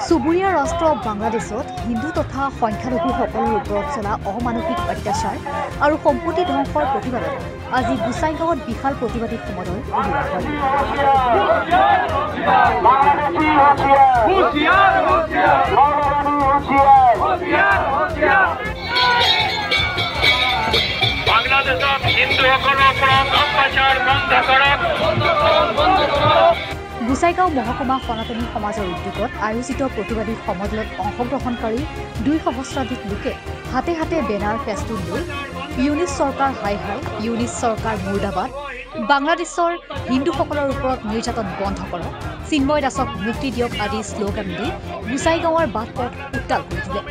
চুবুৰীয়া ৰাষ্ট্ৰ বাংলাদেশত হিন্দু তথা সংখ্যালঘুসকলৰ ওপৰত চলা অমানসিক অত্যাচাৰ আৰু সম্পত্তি ধ্বংসৰ প্ৰতিবাদত আজি গোসাইগাঁৱত বিশাল প্ৰতিবাদী সমদল উলিওৱা হয়। বাংলাদেশত হিন্দুসকলৰ ওপৰত অত্যাচাৰ বন্ধ কৰক। গোসাইগাঁও মহকুমা সনাতনী সমাজৰ উদ্যোগত আয়োজিত প্ৰতিবাদী সমদলত অংশগ্ৰহণকাৰী 2 সহস্ৰাধিক লোকে হাতে হাতে বেনাৰ ফেস্টুন লৈ ইউনিছ চৰকাৰ হাই হাই, ইউনিছ চৰকাৰ মুৰ্দাবাদ, বাংলাদেশৰ হিন্দুসকলৰ ওপৰত নিৰ্যাতন বন্ধ কৰক, চিন্ময় দাসক মুক্তি দিয়ক আদি শ্লোগান দি গোসাইগাঁৱৰ বাট পথ উত্তাল কৰি দিলে।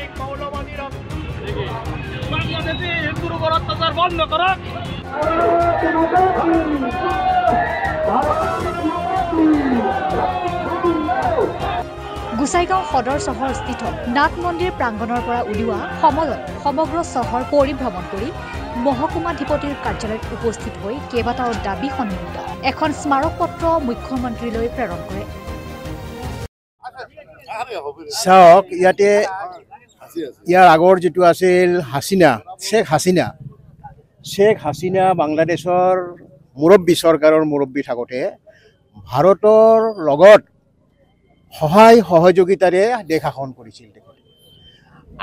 গোসাইগাঁও সদৰ চহৰ স্থিত নাথ মন্দিৰ প্ৰাংগণৰ পৰা উলিওৱা সমদল সমগ্ৰ চহৰ পৰিভ্ৰমণ কৰি মহকুমাধিপতিৰ কাৰ্যালয়ত উপস্থিত হৈ কেইবাটাও দাবী সন্মিলিত এখন স্মাৰক পত্ৰ মুখ্যমন্ত্ৰীলৈ প্ৰেৰণ কৰে। চাওক, ইয়াৰ আগৰ যিটো আছিল শেখ হাছিনা বাংলাদেশৰ মুৰব্বী চৰকাৰৰ মুৰব্বী থাকোঁতে ভাৰতৰ লগত সহায় সহযোগিতাৰে দেশ শাসন কৰিছিল তেখেতে।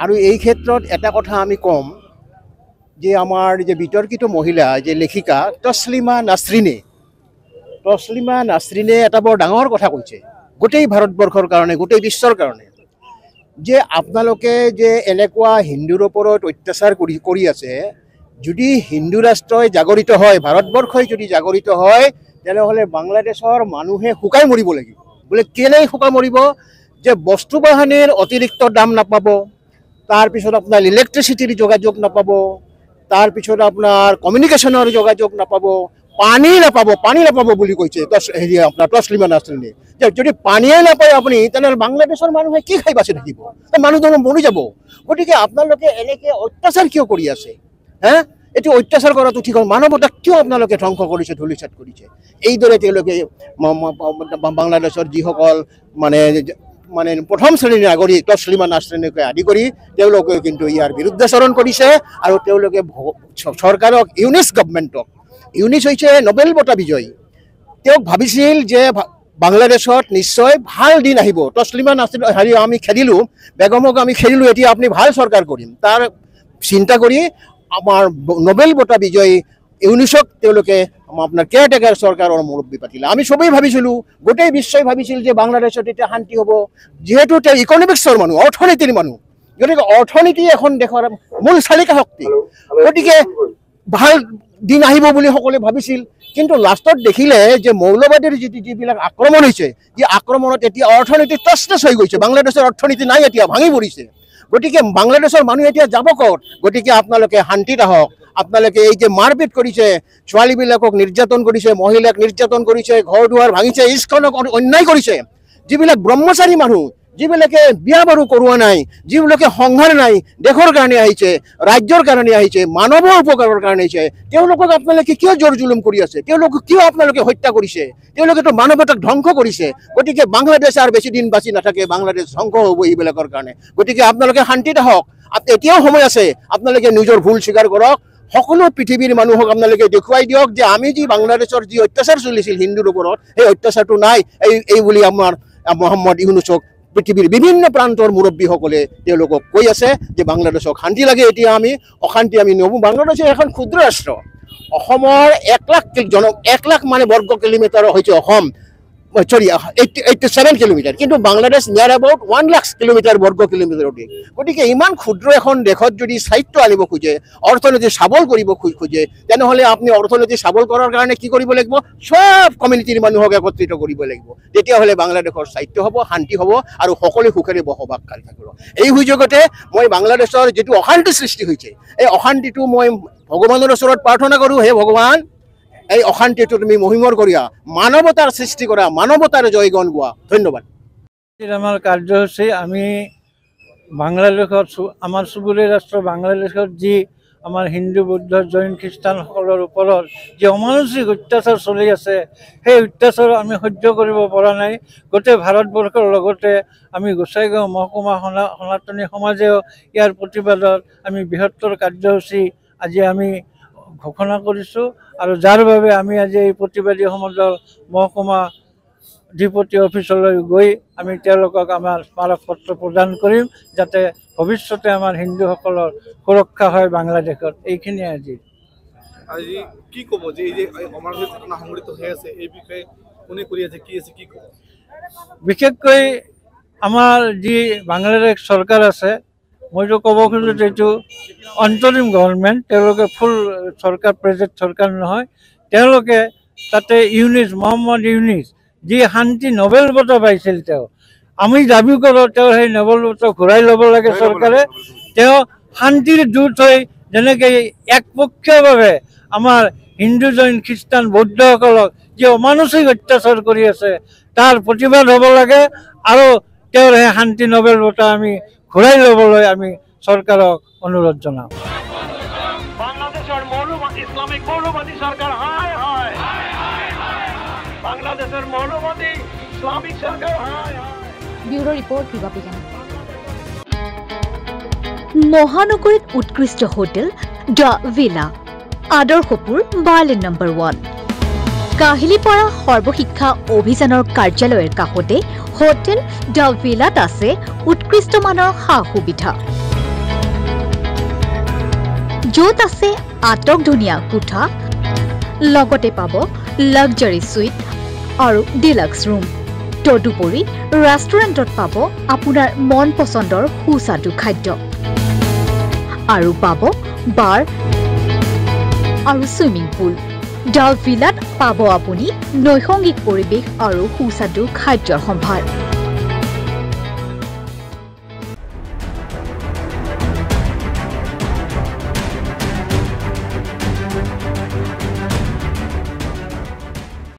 আৰু এই ক্ষেত্ৰত এটা কথা আমি ক'ম যে আমাৰ যে বিতৰ্কিত মহিলা যে লেখিকা তছলিমা নাছৰিনে এটা বৰ ডাঙৰ কথা কৈছে গোটেই ভাৰতবৰ্ষৰ কাৰণে, গোটেই বিশ্বৰ কাৰণে, যে আপোনালোকে যে এনেকুৱা হিন্দুৰ ওপৰত অত্যাচাৰ কৰি আছে, যদি হিন্দু ৰাষ্ট্ৰই জাগৰিত হয়, ভাৰতবৰ্ষই যদি জাগৰিত হয়, তেনেহ'লে বাংলাদেশৰ মানুহে শুকাই মৰিব লাগিব। বোলে কেলেই শুকাই মৰিব? যে বস্তু বাহানিৰ অতিৰিক্ত দাম নাপাব, তাৰপিছত আপোনাৰ ইলেক্ট্ৰিচিটিৰ যোগাযোগ নাপাব, তাৰপিছত আপোনাৰ কমিউনিকেশ্যনৰ যোগাযোগ নাপাব, পানী নাপাব বুলি কৈছে আপোনাৰ তছলিমা নাছৰিনে। যে যদি পানীয়ে নাপায় আপুনি, তেনেহ'লে বাংলাদেশৰ মানুহে কি খাই বাচি থাকিব? মানুহজন মৰি যাব। গতিকে আপোনালোকে এনেকৈ অত্যাচাৰ কিয় কৰি আছে? এইটো অত্যাচাৰ কৰাটো ঠিক হয়? মানৱতাক কিয় আপোনালোকে ধ্বংস কৰিছে, ধূলিসাৎ কৰিছে? এইদৰে তেওঁলোকে বাংলাদেশৰ যিসকল মানে প্ৰথম শ্ৰেণীৰ নাগৰিক তছলিমা নাছৰিনকে আদি কৰি তেওঁলোকে কিন্তু ইয়াৰ বিৰুদ্ধাচৰণ কৰিছে। আৰু তেওঁলোকে চৰকাৰক, ইউনিছ হৈছে নোবেল বঁটা বিজয়ী, তেওঁক ভাবিছিল যে বাংলাদেশত নিশ্চয় ভাল দিন আহিব। তছলিমা নাছৰিন আমি খেদিলোঁ, বেগমক আমি খেদিলোঁ, এতিয়া আপুনি ভাল চৰকাৰ কৰিম, তাৰ চিন্তা কৰি আমাৰ নোবেল বঁটা বিজয়ী ইউনিছক তেওঁলোকে আপোনাৰ কেয়াৰটেকাৰ চৰকাৰৰ মুৰব্বী পাতিলে। আমি চবেই ভাবিছিলোঁ, গোটেই বিশ্বই ভাবিছিল যে বাংলাদেশত এতিয়া শান্তি হ'ব, যিহেতু তেওঁ ইকনমিক্সৰ মানুহ, অৰ্থনীতিৰ মানুহ, গতিকে অৰ্থনীতি এখন দেশৰ মূল চালিকা শক্তি, গতিকে ভাল দিন আহিব বুলি সকলোৱে ভাবিছিল। কিন্তু লাষ্টত দেখিলে যে মৌলবাদীৰ যিবিলাক আক্ৰমণ হৈছে, এই আক্ৰমণত এতিয়া অৰ্থনীতি তছনছ হৈ গৈছে, বাংলাদেশৰ অৰ্থনীতি নাই, এতিয়া ভাঙি পৰিছে। গতিকে বাংলাদেশৰ মানুহ এতিয়া যাব ক'ত? গতিকে আপোনালোকে শান্তিত আহক। আপোনালোকে এই যে মাৰপিট কৰিছে, ছোৱালীবিলাকক নিৰ্যাতন কৰিছে, মহিলাক নিৰ্যাতন কৰিছে, ঘৰ দুৱাৰ ভাঙিছে, ইস্কনক অন্যায় কৰিছে, যিবিলাক ব্ৰহ্মচাৰী মানুহ, যিবিলাকে বিয়া বাৰু কৰোৱা নাই, যিবিলাকে সংসাৰ নাই, দেশৰ কাৰণে আহিছে, ৰাজ্যৰ কাৰণে আহিছে, মানৱৰ উপকাৰৰ কাৰণে আহিছে, তেওঁলোকক আপোনালোকে কিয় জোৰ জুলুম কৰি আছে? তেওঁলোকক কিয় আপোনালোকে হত্যা কৰিছে? তেওঁলোকেতো মানৱতাক ধ্বংস কৰিছে। গতিকে বাংলাদেশ আৰু বেছি দিন বাচি নাথাকে, বাংলাদেশ ধ্বংস হ'ব এইবিলাকৰ কাৰণে। গতিকে আপোনালোকে শান্তিত আহক, এতিয়াও সময় আছে, আপোনালোকে নিজৰ ভুল স্বীকাৰ কৰক। সকলো পৃথিৱীৰ মানুহক আপোনালোকে দেখুৱাই দিয়ক যে আমি যি বাংলাদেশৰ যি অত্যাচাৰ চলিছিল হিন্দুৰ ওপৰত, সেই অত্যাচাৰটো নাই। এই বুলি আমাৰ মহম্মদ ইউনুছক পৃথিৱীৰ বিভিন্ন প্ৰান্তৰ মুৰব্বীসকলে তেওঁলোকক কৈ আছে যে বাংলাদেশক শান্তি লাগে, এতিয়া আমি অশান্তি আমি নবো। বাংলাদেশ এখন ক্ষুদ্ৰ ৰাষ্ট্ৰ, অসমৰ 1 লাখ মানে বৰ্গ কিলোমিটাৰ হৈছে অসম, 87 কিলোমিটাৰ, কিন্তু বাংলাদেশ নিয়াৰ এবাউট 1 লাখ কিলোমিটাৰ বৰ্গ কিলোমিটাৰ অধিক। গতিকে ইমান ক্ষুদ্ৰ এখন দেশত যদি স্থায়িত্ব আনিব খোজে, অৰ্থনীতি সবল কৰিব খোজে, তেনেহ'লে আপুনি অৰ্থনীতি সবল কৰাৰ কাৰণে কি কৰিব লাগিব? সব কমিউনিটিৰ মানুহক একত্ৰিত কৰিব লাগিব। তেতিয়াহ'লে বাংলাদেশৰ স্থায়িত্ব হ'ব, শান্তি হ'ব, আৰু সকলো সুখেৰে বসবাস কৰি থাকিব। এই সুযোগতে মই বাংলাদেশৰ যিটো অশান্তি সৃষ্টি হৈছে, এই অশান্তিটো মই ভগৱানৰ ওচৰত প্ৰাৰ্থনা কৰোঁ, হে ভগৱান, এই অশান্তিটো তুমি মহিমৰ কৰিয়া, মানৱতাৰ সৃষ্টি কৰা, মানৱতাৰ জয়গান গোৱা। ধন্যবাদ। আমাৰ কাৰ্যসূচী আমি বাংলাদেশত আমাৰ চুবুৰীয়া ৰাষ্ট্ৰ বাংলাদেশত যি আমাৰ হিন্দু বৌদ্ধ জৈন খ্ৰীষ্টানসকলৰ ওপৰত যি অমানসিক অত্যাচাৰ চলি আছে সেই অত্যাচাৰ আমি সহ্য কৰিব পৰা নাই গোটেই ভাৰতবৰ্ষৰ লগতে আমি গোসাইগাঁও মহকুমা সনাতনী সমাজেও ইয়াৰ প্ৰতিবাদত আমি বৃহত্তৰ কাৰ্যসূচী আজি আমি ঘোষণা কৰিছোঁ আৰু যাৰ বাবে আমি আজি এই প্ৰতিবাদী সমাজৰ মহকুমা অধিপতি অফিচলৈ গৈ আমি তেওঁলোকক আমাৰ স্মাৰকপত্ৰ প্ৰদান কৰিম যাতে ভৱিষ্যতে আমাৰ হিন্দুসকলৰ সুৰক্ষা হয় বাংলাদেশত এইখিনিয়ে আজি কি ক'ব যে এই যে অমানসিক ঘটনা সংঘটিত হৈ আছে এই বিষয়ে কোনে কৰি আছে কি আছে কি ক'ব বিশেষকৈ আমাৰ যি বাংলাদেশ চৰকাৰ আছে মইতো ক'ব খোজোঁ যে এইটো অন্তৰিম গভৰ্ণমেণ্ট তেওঁলোকে ফুল চৰকাৰ প্ৰেজেণ্ট চৰকাৰ নহয় তেওঁলোকে তাতে মহম্মদ ইউনিছ যি শান্তি নোবেল বঁটা পাইছিল তেওঁ আমি দাবী কৰোঁ তেওঁ সেই নোবেল বঁটা ঘূৰাই ল'ব লাগে চৰকাৰে তেওঁ শান্তিৰ দূত হৈ যেনেকৈ একপক্ষীয়ভাৱে আমাৰ হিন্দু জৈন খ্ৰীষ্টান বৌদ্ধসকলক যি অমানসিক অত্যাচাৰ কৰি আছে তাৰ প্ৰতিবাদ হ'ব লাগে আৰু তেওঁৰ সেই শান্তি নোবেল বঁটা আমি ঘূৰাই ল'বলৈ আমি চৰকাৰক অনুৰোধ জনাওঁ বাংলাদেশেৰ ইসলামিক মৌলবাদী সৰকাৰ হায় হায় বাংলাদেশেৰ মৌলবাদী ইসলামিক সৰকাৰ হায় হায় ব্যুৰো ৰিপৰ্ট কিবা বিজ্ঞান মহানগৰীত উৎকৃষ্ট হোটেল দ্য ভিলা আদৰ্শপুৰ বাৰ্লিন নম্বৰ 1 কাহিলীপাৰা সৰ্বশিক্ষা অভিযানৰ কাৰ্যালয়ৰ কাষতে হোটেল দ্য ভিলাত আছে উৎকৃষ্ট মানৰ সা সুবিধা য'ত আছে আটক ধুনীয়া কোঠা লগতে পাব লাক্সাৰী সুইট আৰু ডিলাক্স ৰুম তদুপৰি ৰেষ্টুৰেণ্টত পাব আপোনাৰ মন পছন্দৰ সুস্বাদু খাদ্য আৰু পাব বাৰ আৰু সুইমিং পুল দ্য ভিলাত পাব আপুনি নৈসংগিক পৰিৱেশ আৰু সুস্বাদু খাদ্যৰ সম্ভাৰ